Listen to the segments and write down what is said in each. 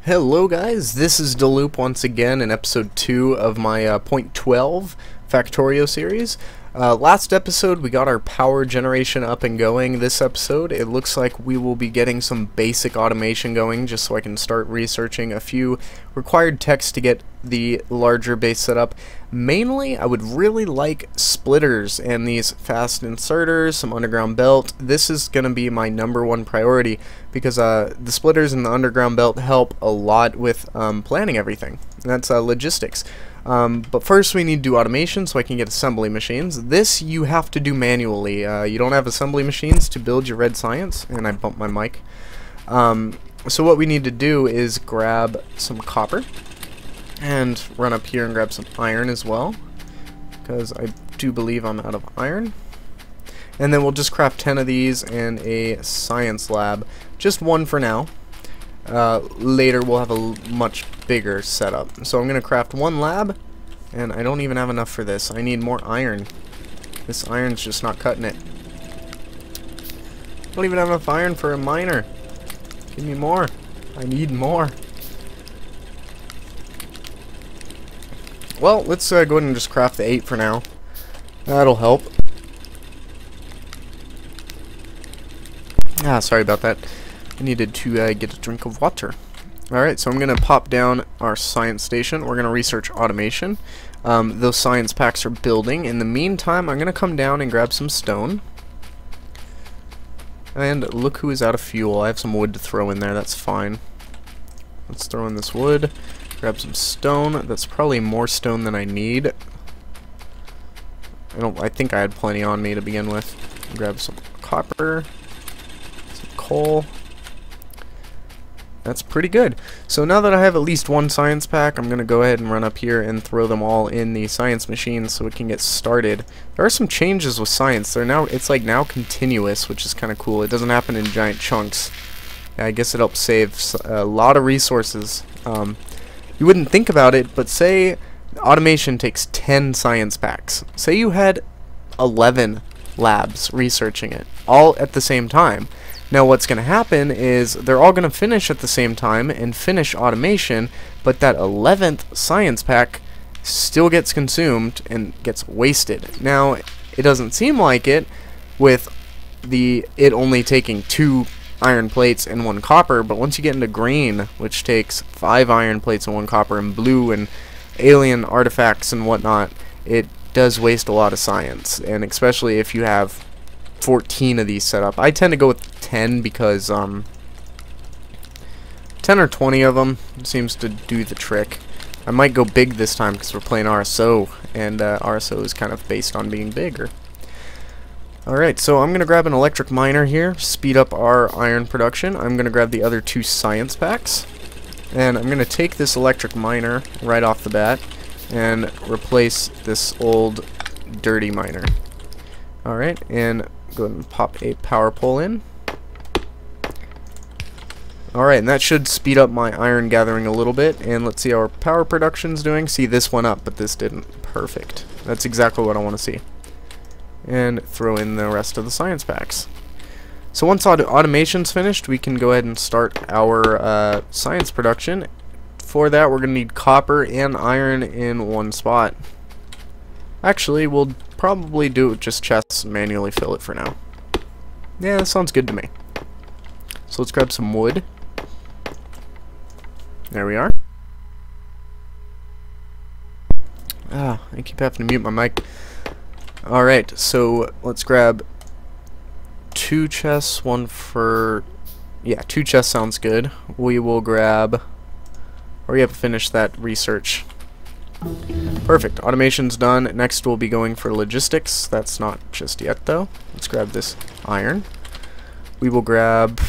Hello guys, this is Dylloop once again in episode 2 of my point 12 Factorio series. Last episode we got our power generation up and going. This episode it looks like we will be getting some basic automation going just so I can start researching a few required techs to get the larger base set up. Mainly I would really like splitters and these fast inserters, some underground belt. This is going to be my #1 priority because the splitters and the underground belt help a lot with planning everything. That's logistics. But first we need to do automation so I can get assembly machines. This you have to do manually. You don't have assembly machines to build your red science, and I bumped my mic. So what we need to do is grab some copper and run up here and grab some iron as well, because I do believe I'm out of iron. And then we'll just craft 10 of these and a science lab. Just one for now. Later we'll have a much bigger setup. So I'm going to craft one lab, and I don't even have enough for this. I need more iron. This iron's just not cutting it. I don't even have enough iron for a miner. Give me more. I need more. Well, let's go ahead and just craft the 8 for now. That'll help. Sorry about that. I needed to get a drink of water. Alright, so I'm going to pop down our science station. We're going to research automation. Those science packs are building. In the meantime, I'm going to come down and grab some stone. And look who is out of fuel. I have some wood to throw in there. That's fine. Let's throw in this wood. Grab some stone. That's probably more stone than I need. I think I had plenty on me to begin with. Grab some copper. Some coal. That's pretty good. So now that I have at least one science pack, I'm going to go ahead and run up here and throw them all in the science machine so we can get started. There are some changes with science. It's like now continuous, which is kind of cool. It doesn't happen in giant chunks. I guess it helps save a lot of resources. You wouldn't think about it, but say automation takes 10 science packs. Say you had 11 labs researching it, all at the same time. Now what's going to happen is they're all going to finish at the same time and finish automation, but that 11th science pack still gets consumed and gets wasted. Now it doesn't seem like it with it only taking 2 iron plates and 1 copper, but once you get into green, which takes 5 iron plates and 1 copper, and blue and alien artifacts and whatnot, it does waste a lot of science, and especially if you have 14 of these set up. I tend to go with 10 because 10 or 20 of them seems to do the trick. I might go big this time because we're playing RSO, and RSO is kind of based on being bigger. Alright, so I'm going to grab an electric miner here, speed up our iron production. I'm going to grab the other 2 science packs, and I'm going to take this electric miner right off the bat and replace this old dirty miner. Alright, and go ahead and pop a power pole in. Alright, and that should speed up my iron gathering a little bit, and let's see how our power production's doing. See, this went up, but this didn't. Perfect. That's exactly what I want to see. And throw in the rest of the science packs. So once automation's finished, we can go ahead and start our science production. For that, we're going to need copper and iron in one spot. Actually, we'll probably do it just chests and manually fill it for now. Yeah, that sounds good to me. So let's grab some wood. There we are. I keep having to mute my mic. Alright, so let's grab 2 chests, 1 for... Yeah, 2 chests sounds good. We will grab... Or we have to finish that research. Perfect, automation's done. Next we'll be going for logistics. That's not just yet though. Let's grab this iron. We will grab,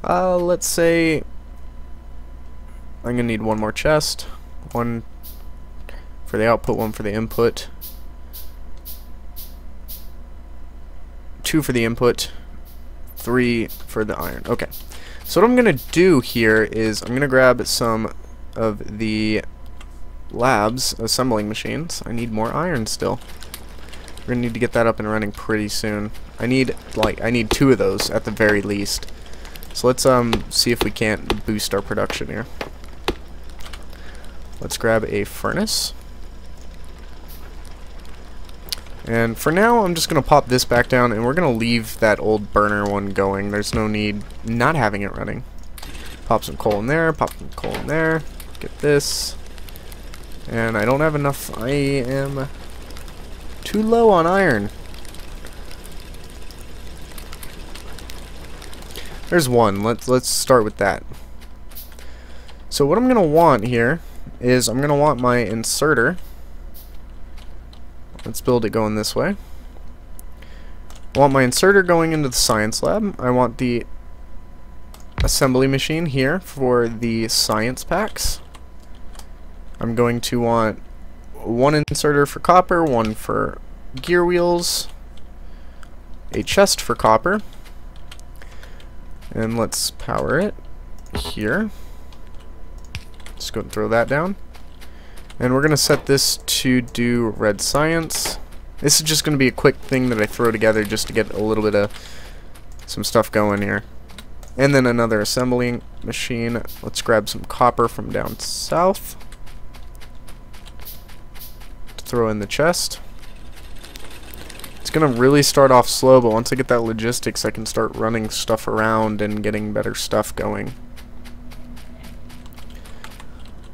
let's say, I'm gonna need 1 more chest. 1 for the output, 1 for the input. 2 for the input, 3 for the iron. Okay, so what I'm gonna do here is I'm gonna grab some of the labs assembling machines. I need more iron still. We're gonna need to get that up and running pretty soon. I need 2 of those at the very least. So let's see if we can't boost our production here. Let's grab a furnace. And for now, I'm just going to pop this back down, and we're going to leave that old burner one going. There's no need not having it running. Pop some coal in there, pop some coal in there, get this. And I don't have enough. I am too low on iron. There's one. Let's start with that. So what I'm going to want here is I'm going to want my inserter. Let's build it going this way. I want my inserter going into the science lab. I want the assembly machine here for the science packs. I'm going to want one inserter for copper, one for gear wheels, a chest for copper, and let's power it here. Just go and throw that down. And we're going to set this to do red science. This is just going to be a quick thing that I throw together just to get a little bit of some stuff going here. And then another assembling machine. Let's grab some copper from down south. Throw in the chest. It's going to really start off slow, but once I get that logistics, I can start running stuff around and getting better stuff going.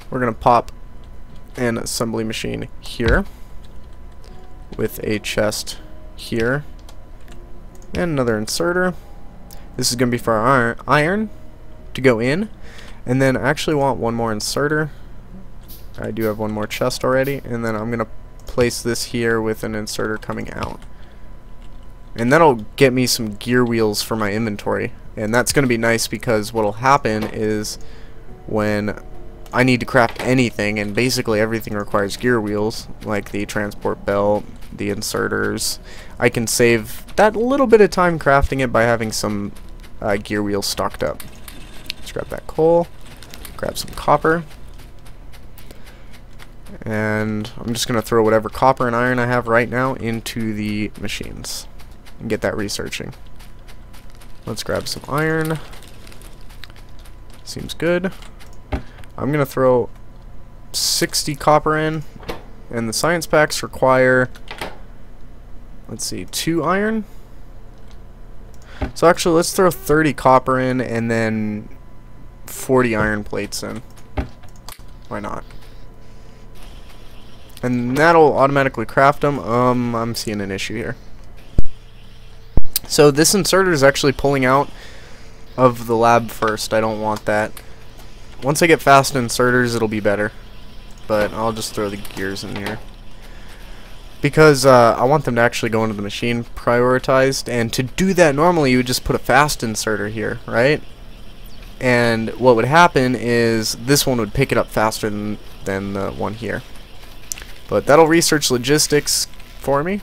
We're going to pop an assembly machine here with a chest here and another inserter. This is going to be for our iron to go in, and then I actually want one more inserter. I do have one more chest already, and then I'm going to place this here with an inserter coming out, and that'll get me some gear wheels for my inventory. And that's going to be nice because what'll happen is when I need to craft anything, and basically everything requires gear wheels, like the transport belt, the inserters, I can save that little bit of time crafting it by having some gear wheels stocked up. Let's grab that coal, grab some copper, and I'm just going to throw whatever copper and iron I have right now into the machines and get that researching. Let's grab some iron. Seems good. I'm going to throw 60 copper in, and the science packs require, let's see, 2 iron. So actually, let's throw 30 copper in and then 40 iron plates in. Why not? And that'll automatically craft them. I'm seeing an issue here. So this inserter is actually pulling out of the lab first. I don't want that. Once I get fast inserters, it'll be better. But I'll just throw the gears in here, because I want them to actually go into the machine prioritized. And to do that, normally you would just put a fast inserter here, right? And what would happen is this one would pick it up faster than the one here. But that'll research logistics for me,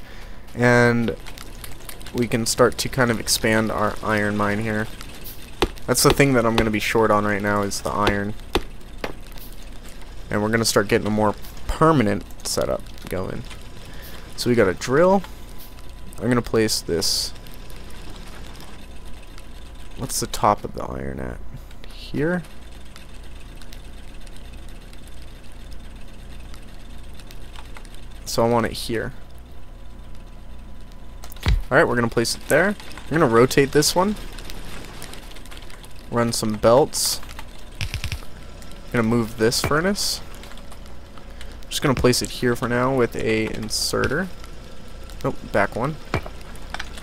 and we can start to kind of expand our iron mine here. That's the thing that I'm going to be short on right now, is the iron. And we're going to start getting a more permanent setup going. So we got a drill. I'm going to place this. What's the top of the iron at? Here. So I want it here. Alright, we're going to place it there. I'm going to rotate this one. Run some belts. I'm going to move this furnace. I'm just going to place it here for now with a inserter. Oh, back one. A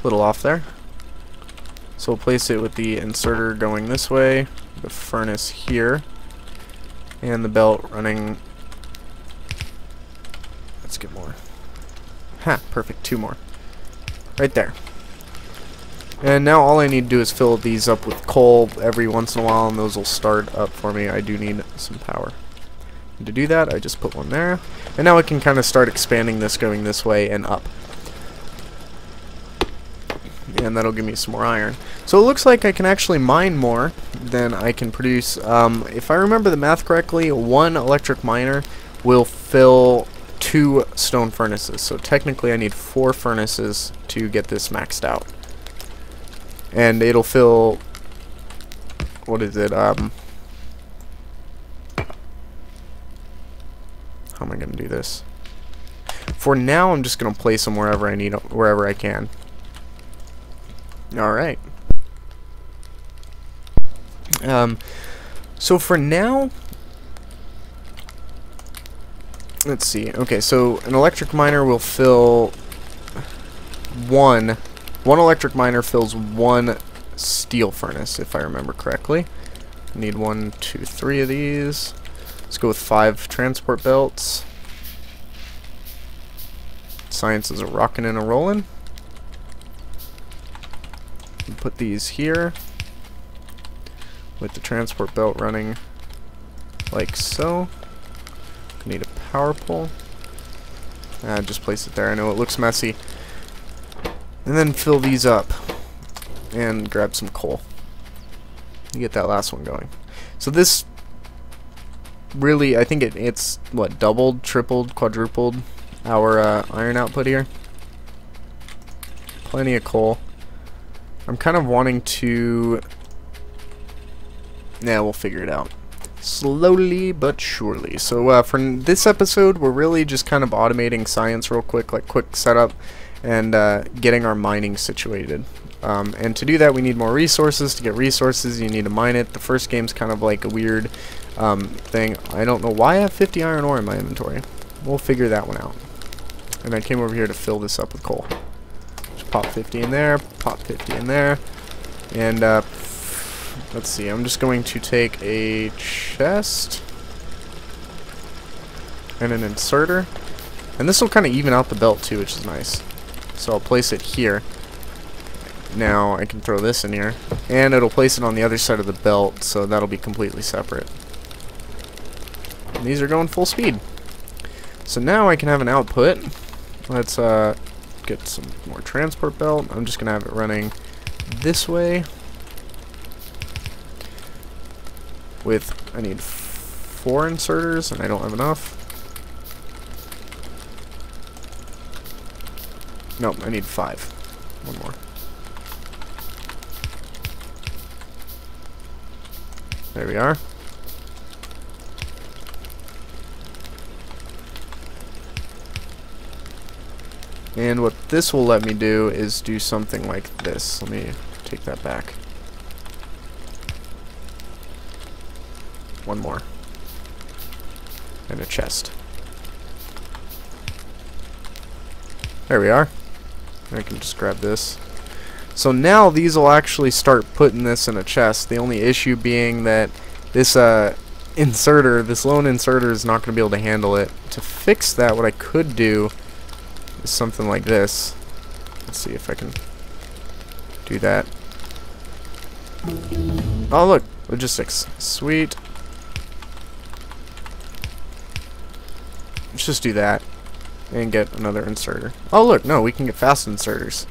little off there. So we'll place it with the inserter going this way, the furnace here, and the belt running. Let's get more. Ha, perfect, 2 more. Right there. And now all I need to do is fill these up with coal every once in a while, and those will start up for me. I do need some power. And to do that, I just put one there. And now I can kind of start expanding this, going this way and up. And that'll give me some more iron. So it looks like I can actually mine more than I can produce. If I remember the math correctly, 1 electric miner will fill 2 stone furnaces. So technically I need 4 furnaces to get this maxed out. And it'll fill, what is it, How am I going to do this? For now, I'm just going to place them wherever I need, wherever I can. Alright. So for now, let's see. Okay, so an electric miner will fill one electric miner fills one steel furnace, if I remember correctly. I need 1, 2, 3 of these. Let's go with 5 transport belts. Science is a rockin' and a rollin'. Put these here with the transport belt running like so. Need a power pole. Just place it there. I know it looks messy. And then fill these up and grab some coal. You get that last one going. So this really, I think it's what, doubled, tripled, quadrupled our iron output here. Plenty of coal. I'm kind of wanting to... Yeah, we'll figure it out. Slowly but surely. So for this episode, we're really just kind of automating science real quick, like quick setup, and getting our mining situated. And to do that, we need more resources. To get resources, you need to mine it. The first game's kind of like a weird thing. I don't know why I have 50 iron ore in my inventory. We'll figure that one out. And I came over here to fill this up with coal. Just pop 50 in there, pop 50 in there, and let's see, I'm just going to take a chest and an inserter, and this will kind of even out the belt too, which is nice. So I'll place it here. Now I can throw this in here, and it'll place it on the other side of the belt, so that'll be completely separate. And these are going full speed. So now I can have an output. Let's get some more transport belt. I'm just gonna have it running this way. With, I need 4 inserters, and I don't have enough. Nope, I need 5. One more. There we are. And what this will let me do is do something like this. Let me take that back. One more. And a chest. There we are. I can just grab this. So now these will actually start putting this in a chest. The only issue being that this inserter, this lone inserter, is not going to be able to handle it. To fix that, what I could do is something like this. Let's see if I can do that. Oh look, logistics. Sweet. Let's just do that and get another inserter. Oh look, no, we can get fast inserters.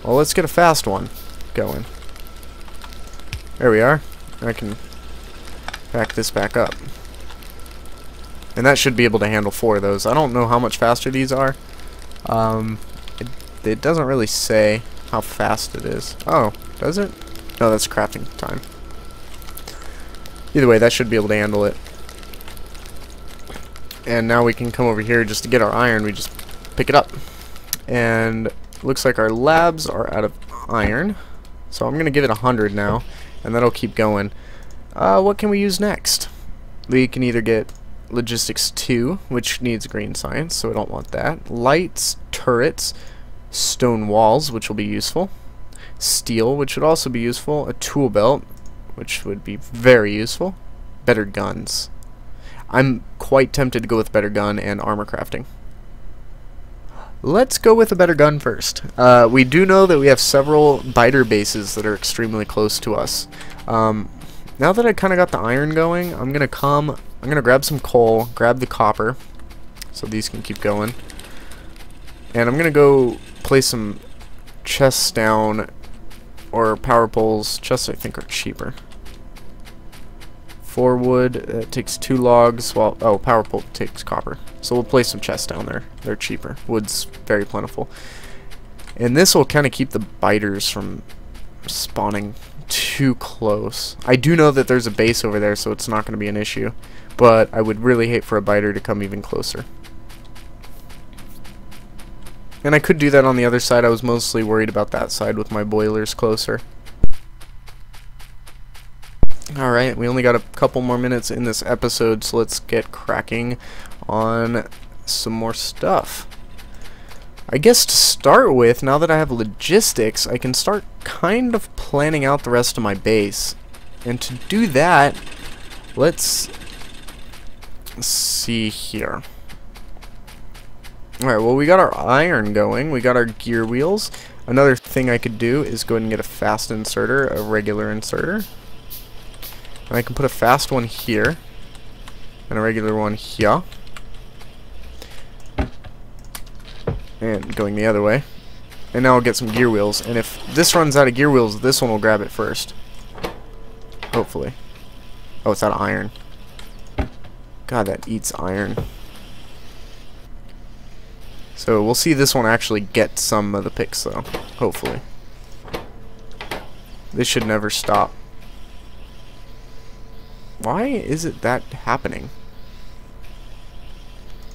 Well, let's get a fast one going. There we are. I can back this back up. And that should be able to handle 4 of those. I don't know how much faster these are. It doesn't really say how fast it is. Oh, does it? No, that's crafting time. Either way, that should be able to handle it. And now we can come over here just to get our iron. We just pick it up. And looks like our labs are out of iron. So I'm going to give it 100 now. And that'll keep going. What can we use next? We can either get Logistics 2, which needs green science, so I don't want that. Lights, turrets, stone walls, which will be useful. Steel, which would also be useful. A tool belt, which would be very useful. Better guns. I'm quite tempted to go with better gun and armor crafting. Let's go with a better gun first. We do know that we have several biter bases that are extremely close to us. Now that I kind of got the iron going, I'm gonna grab some coal, grab the copper, so these can keep going, and I'm gonna go place some chests down, or power poles. Chests I think are cheaper. 4 wood, it takes 2 logs, while power pole takes copper. So we'll place some chests down there. They're cheaper. Wood's very plentiful. And this will kind of keep the biters from spawning too close. I do know that there's a base over there, so it's not going to be an issue. But I would really hate for a biter to come even closer. And I could do that on the other side. I was mostly worried about that side with my boilers closer. Alright, we only got a couple more minutes in this episode, so let's get cracking on some more stuff. I guess to start with, now that I have logistics, I can start kind of planning out the rest of my base. And to do that, let's see here. Alright, well, we got our iron going, we got our gear wheels. Another thing I could do is go ahead and get a fast inserter, a regular inserter. And I can put a fast one here, and a regular one here. And going the other way. And now I'll get some gear wheels. And if this runs out of gear wheels, this one will grab it first. Hopefully. Oh, it's out of iron. God, that eats iron. So we'll see this one actually get some of the picks, though. Hopefully. This should never stop. Why is it that happening?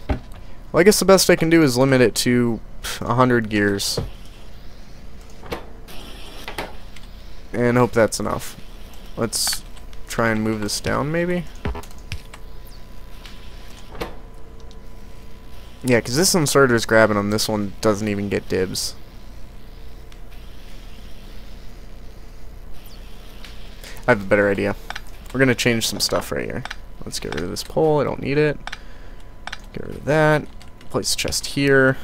Well, I guess the best I can do is limit it to 100 gears. And hope that's enough. Let's try and move this down, maybe? Yeah, because this inserter's grabbing them. This one doesn't even get dibs. I have a better idea. We're going to change some stuff right here. Let's get rid of this pole. I don't need it. Get rid of that. Place the chest here.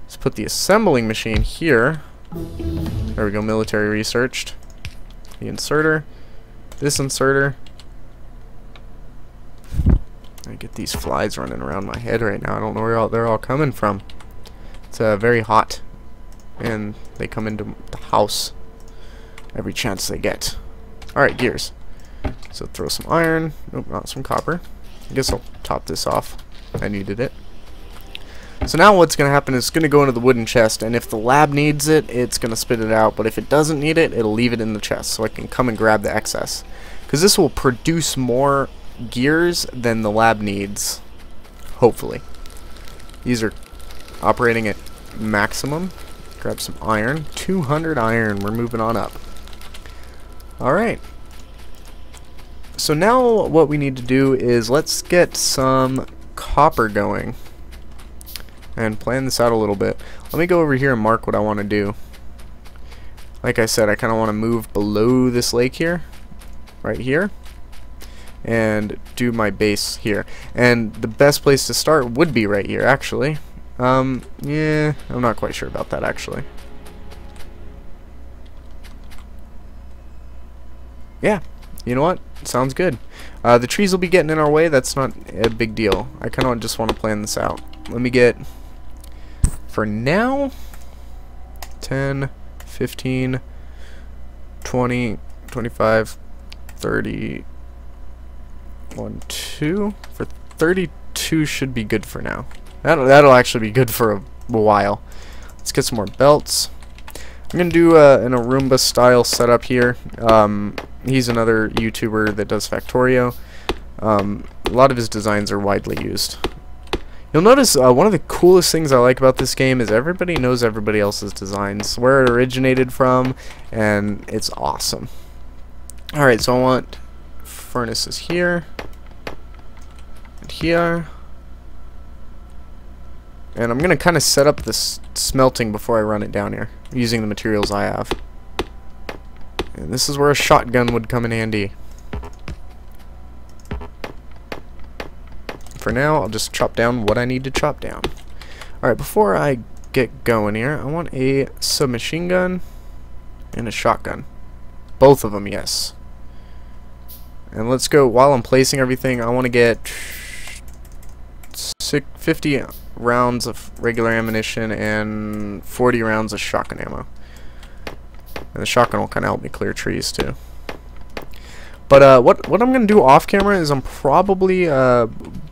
Let's put the assembling machine here. There we go, military researched. The inserter. This inserter. I get these flies running around my head right now. I don't know where they're all coming from. It's very hot. And they come into the house every chance they get. Alright, gears. So throw some iron. Nope, not some copper. I guess I'll top this off. I needed it. So now what's going to happen is it's going to go into the wooden chest, and if the lab needs it, it's going to spit it out, but if it doesn't need it, it'll leave it in the chest, so I can come and grab the excess. Because this will produce more gears than the lab needs, hopefully. These are operating at maximum. Grab some iron. 200 iron. We're moving on up. Alright. So now what we need to do is let's get some copper going. And plan this out a little bit. Let me go over here and mark what I want to do. Like I said, I kind of want to move below this lake here. Right here. And do my base here. And the best place to start would be right here, actually. Yeah, I'm not quite sure about that, actually. Yeah, you know what? Sounds good. The trees will be getting in our way. That's not a big deal. I kind of just want to plan this out. Let me get... For now, 10, 15, 20, 25, 30, 1, 2. For 32 should be good for now. That'll actually be good for a while. Let's get some more belts. I'm going to do an Arumba style setup here. He's another YouTuber that does Factorio. A lot of his designs are widely used. You'll notice one of the coolest things I like about this game is everybody knows everybody else's designs, where it originated from, and it's awesome. Alright, so I want furnaces here, and here, and I'm going to kind of set up this smelting before I run it down here, using the materials I have. And this is where a shotgun would come in handy. For now, I'll just chop down what I need to chop down. Alright, before I get going here, I want a submachine gun and a shotgun. Both of them, yes. And let's go, while I'm placing everything, I want to get 50 rounds of regular ammunition and 40 rounds of shotgun ammo. And the shotgun will kind of help me clear trees too. But what I'm going to do off camera is I'm probably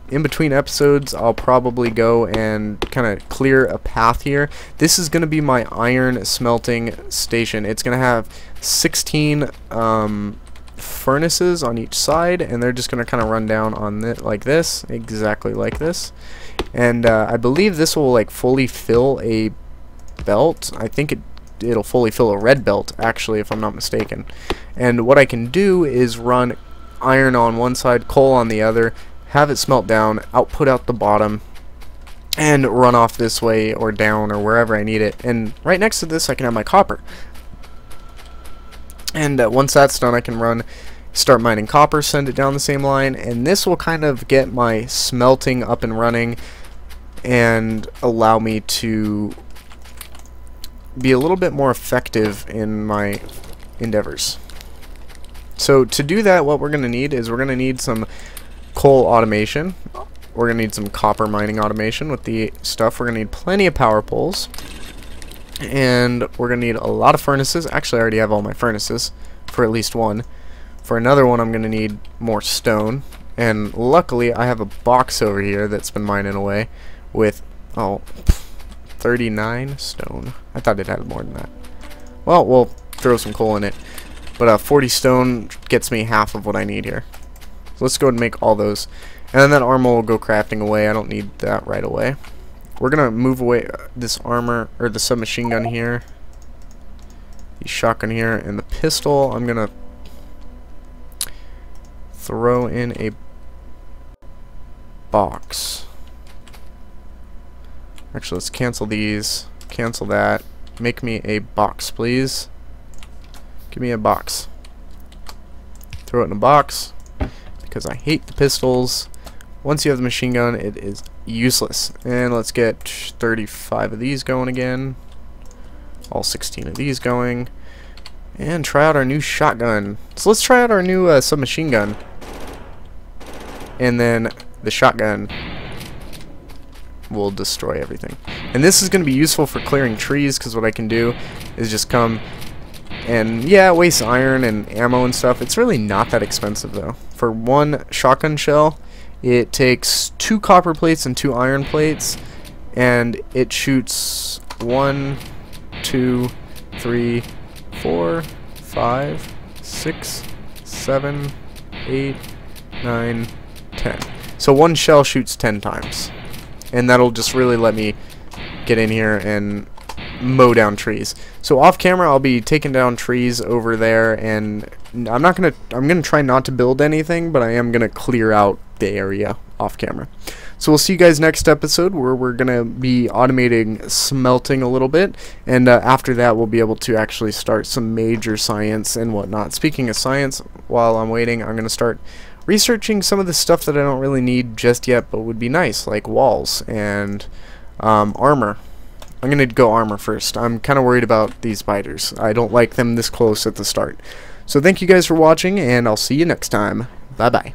in between episodes, I'll probably go and kind of clear a path here. This is going to be my iron smelting station. It's going to have 16 furnaces on each side, and they're just going to kind of run down on it like this, exactly like this. And I believe this will like fully fill a belt. I think it'll fully fill a red belt, actually, if I'm not mistaken. And what I can do is run iron on one side, coal on the other, have it smelt down, output out the bottom, and run off this way or down or wherever I need it. And right next to this I can have my copper. And once that's done, I can start mining copper, send it down the same line, and this will kind of get my smelting up and running and allow me to be a little bit more effective in my endeavors. So to do that, what we're going to need is we're going to need some coal automation. We're going to need some copper mining automation with the stuff. We're going to need plenty of power poles. And we're going to need a lot of furnaces. Actually, I already have all my furnaces for at least one. For another one, I'm going to need more stone. And luckily, I have a box over here that's been mining away with, 39 stone. I thought it had more than that. Well, we'll throw some coal in it. But 40 stone gets me half of what I need here. So let's go ahead and make all those. And then that armor will go crafting away. I don't need that right away. We're going to move away this armor, or the submachine gun here. The shotgun here. And the pistol, I'm going to throw in a box. Actually, let's cancel these. Cancel that. Make me a box, please. Give me a box. Throw it in a box because I hate the pistols. Once you have the machine gun, it is useless. And let's get 35 of these going again. All 16 of these going. And try out our new shotgun. So let's try out our new submachine gun. And then the shotgun will destroy everything. And this is going to be useful for clearing trees, because what I can do is just come and, yeah, waste iron and ammo and stuff. It's really not that expensive, though. For one shotgun shell, it takes 2 copper plates and 2 iron plates, and it shoots 1, 2, 3, 4, 5, 6, 7, 8, 9, 10. So one shell shoots 10 times. And that'll just really let me get in here and mow down trees. So off camera, I'll be taking down trees over there, and I'm gonna try not to build anything, but I am gonna clear out the area off camera. So we'll see you guys next episode, where we're gonna be automating smelting a little bit, and after that we'll be able to actually start some major science and whatnot. Speaking of science, while I'm waiting, I'm gonna start researching some of the stuff that I don't really need just yet, but would be nice, like walls and armor. I'm going to go armor first. I'm kind of worried about these spiders. I don't like them this close at the start. So thank you guys for watching, and I'll see you next time. Bye-bye.